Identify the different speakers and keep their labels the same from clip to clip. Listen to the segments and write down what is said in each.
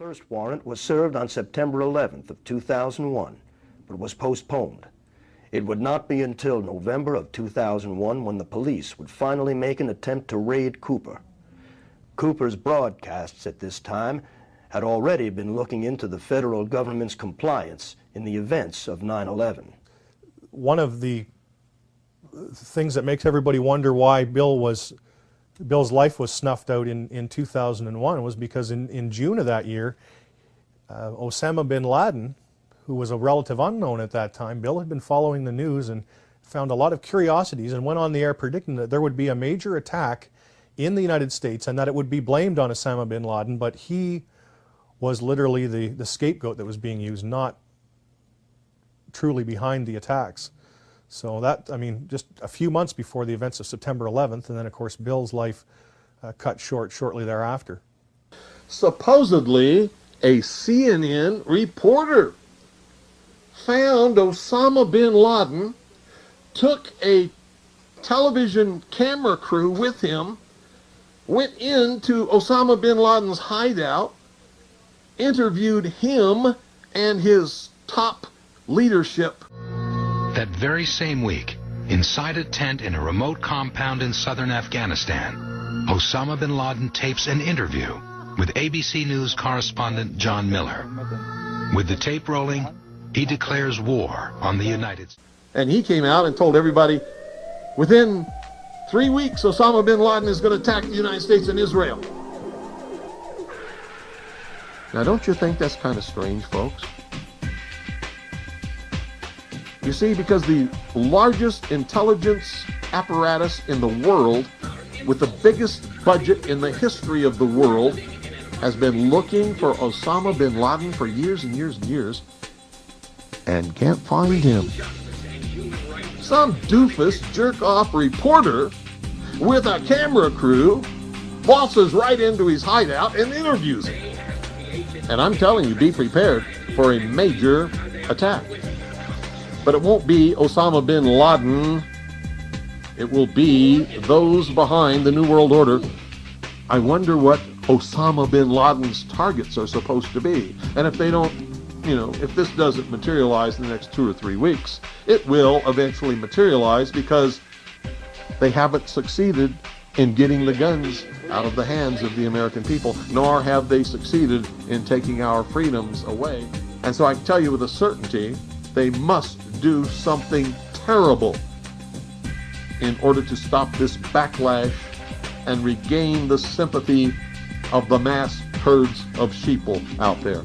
Speaker 1: first warrant was served on September 11th of 2001, but was postponed. It would not be until November of 2001 when the police would finally make an attempt to raid Cooper. Cooper's broadcasts at this time had already been looking into the federal government's compliance in the events of 9/11.
Speaker 2: One of the things that makes everybody wonder why Bill's life was snuffed out in 2001 was because in June of that year, Osama bin Laden, who was a relative unknown at that time, Bill had been following the news and found a lot of curiosities and went on the air predicting that there would be a major attack in the United States and that it would be blamed on Osama bin Laden, but he was literally the scapegoat that was being used, not truly behind the attacks. So that, I mean, just a few months before the events of September 11th, and then of course Bill's life cut short shortly thereafter.
Speaker 3: Supposedly, a CNN reporter found Osama bin Laden, took a television camera crew with him, went into Osama bin Laden's hideout, interviewed him and his top leadership.
Speaker 4: That very same week, inside a tent in a remote compound in southern Afghanistan, Osama bin Laden tapes an interview with ABC News correspondent John Miller. With the tape rolling, he declares war on the United States.
Speaker 3: And he came out and told everybody, within 3 weeks, Osama bin Laden is going to attack the United States and Israel. Now, don't you think that's kind of strange, folks? You see, because the largest intelligence apparatus in the world, with the biggest budget in the history of the world, has been looking for Osama bin Laden for years and years and years, and can't find him. Some doofus jerk-off reporter with a camera crew waltzes right into his hideout and interviews him. And I'm telling you, be prepared for a major attack. But it won't be Osama bin Laden. It will be those behind the New World Order. I wonder what Osama bin Laden's targets are supposed to be. And if they don't, if this doesn't materialize in the next 2 or 3 weeks, it will eventually materialize because they haven't succeeded in getting the guns out of the hands of the American people, nor have they succeeded in taking our freedoms away. And so I can tell you with a certainty, they must do something terrible in order to stop this backlash and regain the sympathy of the mass herds of sheeple out there.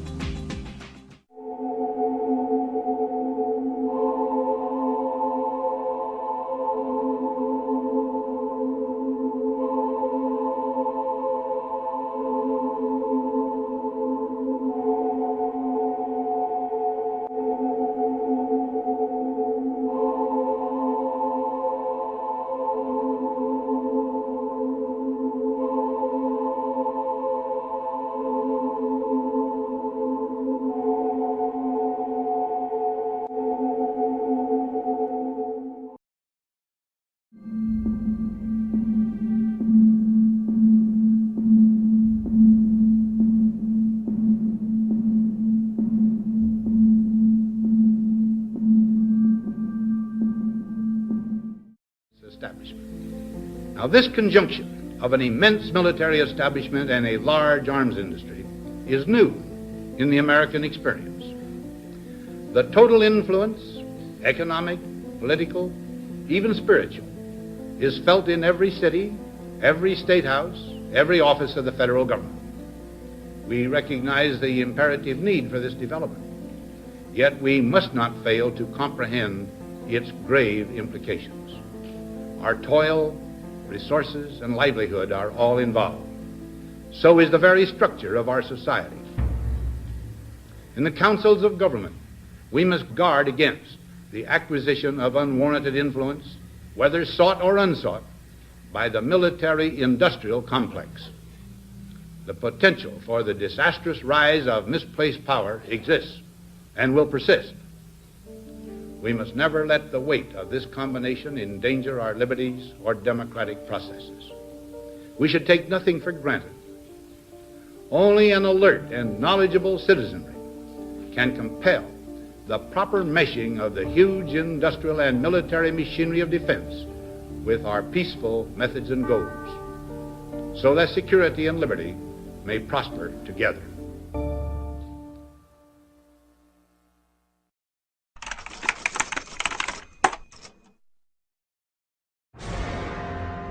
Speaker 5: Now, this conjunction of an immense military establishment and a large arms industry is new in the American experience. The total influence, economic, political, even spiritual, is felt in every city, every state house, every office of the federal government. We recognize the imperative need for this development, yet we must not fail to comprehend its grave implications. Our toil, resources, and livelihood are all involved. So is the very structure of our society. In the councils of government, we must guard against the acquisition of unwarranted influence, whether sought or unsought, by the military-industrial complex. The potential for the disastrous rise of misplaced power exists and will persist. We must never let the weight of this combination endanger our liberties or democratic processes. We should take nothing for granted. Only an alert and knowledgeable citizenry can compel the proper meshing of the huge industrial and military machinery of defense with our peaceful methods and goals, so that security and liberty may prosper together.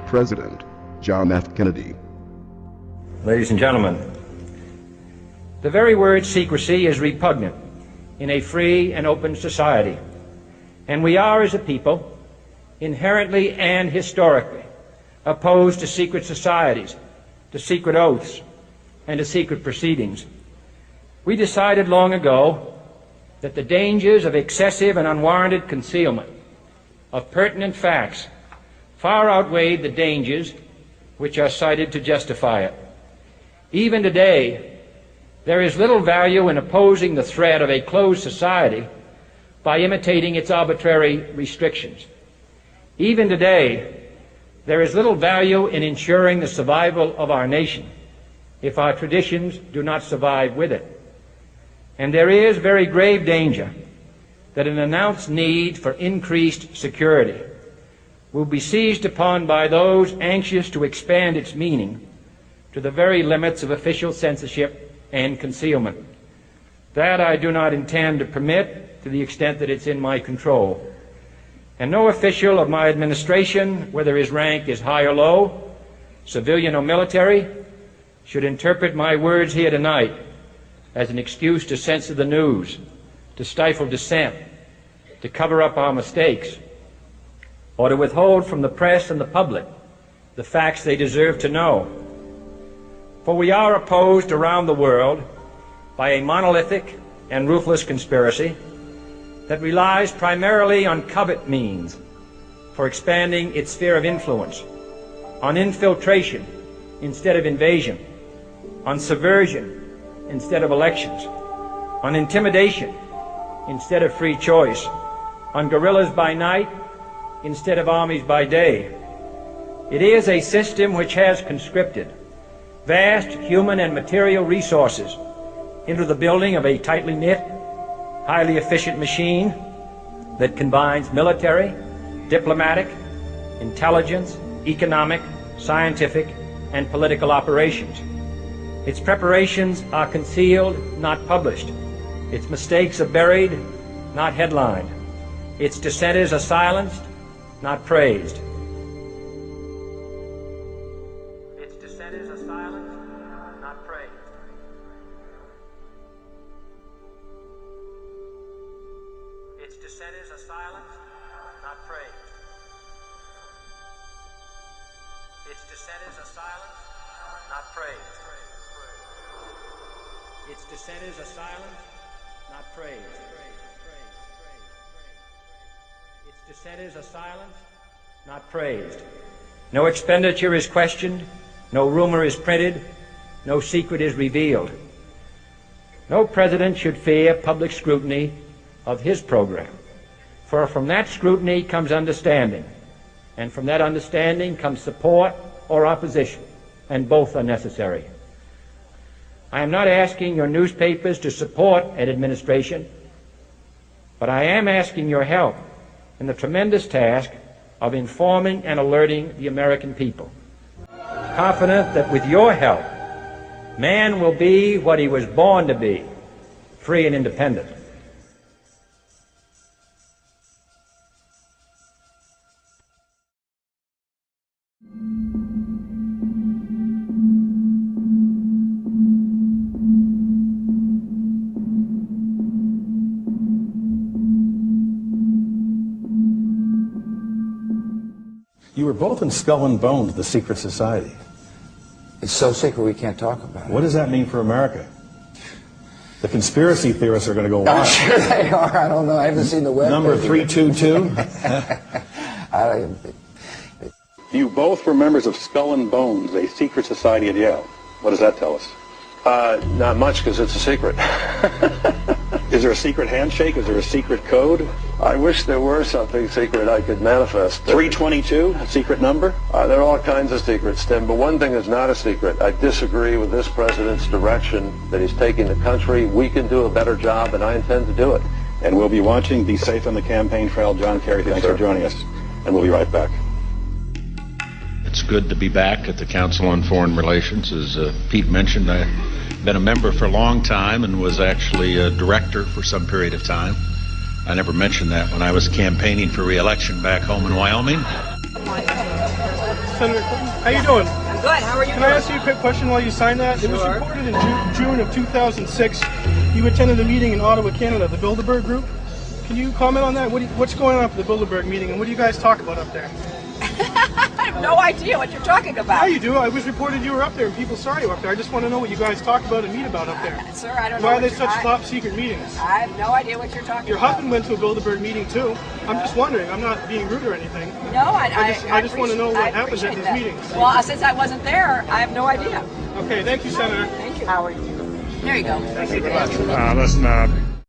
Speaker 6: President John F. Kennedy.
Speaker 7: Ladies and gentlemen, the very word secrecy is repugnant in a free and open society, and we are, as a people, inherently and historically opposed to secret societies, to secret oaths, and to secret proceedings. We decided long ago that the dangers of excessive and unwarranted concealment of pertinent facts far outweighed the dangers which are cited to justify it. Even today, there is little value in opposing the threat of a closed society by imitating its arbitrary restrictions. Even today, there is little value in ensuring the survival of our nation if our traditions do not survive with it. And there is very grave danger that an announced need for increased security will be seized upon by those anxious to expand its meaning to the very limits of official censorship and concealment. That I do not intend to permit to the extent that it's in my control. And no official of my administration, whether his rank is high or low, civilian or military, should interpret my words here tonight as an excuse to censor the news, to stifle dissent, to cover up our mistakes, or to withhold from the press and the public the facts they deserve to know. For we are opposed around the world by a monolithic and ruthless conspiracy that relies primarily on covert means for expanding its sphere of influence, on infiltration instead of invasion, on subversion instead of elections, on intimidation instead of free choice, on guerrillas by night instead of armies by day. It is a system which has conscripted vast human and material resources into the building of a tightly knit, highly efficient machine that combines military, diplomatic, intelligence, economic, scientific, and political operations. Its preparations are concealed, not published. Its mistakes are buried, not headlined. Its dissenters are silenced, not praised. Its dissenters are silenced, not praised. Its dissenters are silenced, not praised. Its dissenters are silenced, not praised. Its dissenters are silenced, not praised. Its dissenters are silenced, not praised. No expenditure is questioned, no rumor is printed, no secret is revealed. No president should fear public scrutiny of his program, for from that scrutiny comes understanding, and from that understanding comes support or opposition, and both are necessary. I am not asking your newspapers to support an administration, but I am asking your help in the tremendous task of informing and alerting the American people. Confident that with your help, man will be what he was born to be, free and independent.
Speaker 8: You were both in Skull and Bones, the secret society.
Speaker 9: It's so secret we can't talk about it.
Speaker 8: What does that mean for America? The conspiracy theorists are going to go wild.
Speaker 9: I'm sure they are. I don't know. I haven't seen the web.
Speaker 8: Number 322.
Speaker 10: You both were members of Skull and Bones, a secret society at Yale. What does that tell us?
Speaker 11: Not much, because it's a secret.
Speaker 10: Is there a secret handshake? Is there a secret code?
Speaker 11: I wish there were something secret I could manifest.
Speaker 10: 322, a secret number?
Speaker 11: There are all kinds of secrets, Tim, but one thing is not a secret. I disagree with this president's direction that he's taking the country. We can do a better job, and I intend to do it.
Speaker 10: And we'll be watching. Be safe on the campaign trail. John Kerry, thanks for joining us. And we'll be right back.
Speaker 12: It's good to be back at the Council on Foreign Relations. As Pete mentioned, I've been a member for a long time and was actually a director for some period of time. I never mentioned that when I was campaigning for re-election back home in Wyoming.
Speaker 2: Senator Clinton, how you doing?
Speaker 13: I'm good. How are you
Speaker 2: Can
Speaker 13: doing?
Speaker 2: I ask you a quick question while you sign that? Sure. It was reported in June of 2006 you attended a meeting in Ottawa, Canada, the Bilderberg Group. Can you comment on that? What's going on at the Bilderberg meeting, and what do you guys talk about up there?
Speaker 13: I have no idea what you're talking about.
Speaker 2: Yeah, you do. It was reported you were up there, and people saw you up there. I just want to know what you guys talk about and meet about up there.
Speaker 13: Sir, I don't know.
Speaker 2: Why are they such top secret meetings?
Speaker 13: I have no idea what you're talking
Speaker 2: Your
Speaker 13: about.
Speaker 2: husband went to a Bilderberg meeting too. I'm just wondering. I'm not being rude or anything.
Speaker 13: No, I
Speaker 2: just want to know what happens at these meetings.
Speaker 13: Well, since I wasn't there, I have no idea.
Speaker 2: Okay, thank you, Senator.
Speaker 13: Thank you. Howard. There you go.
Speaker 2: Thank you very much.
Speaker 14: Listen,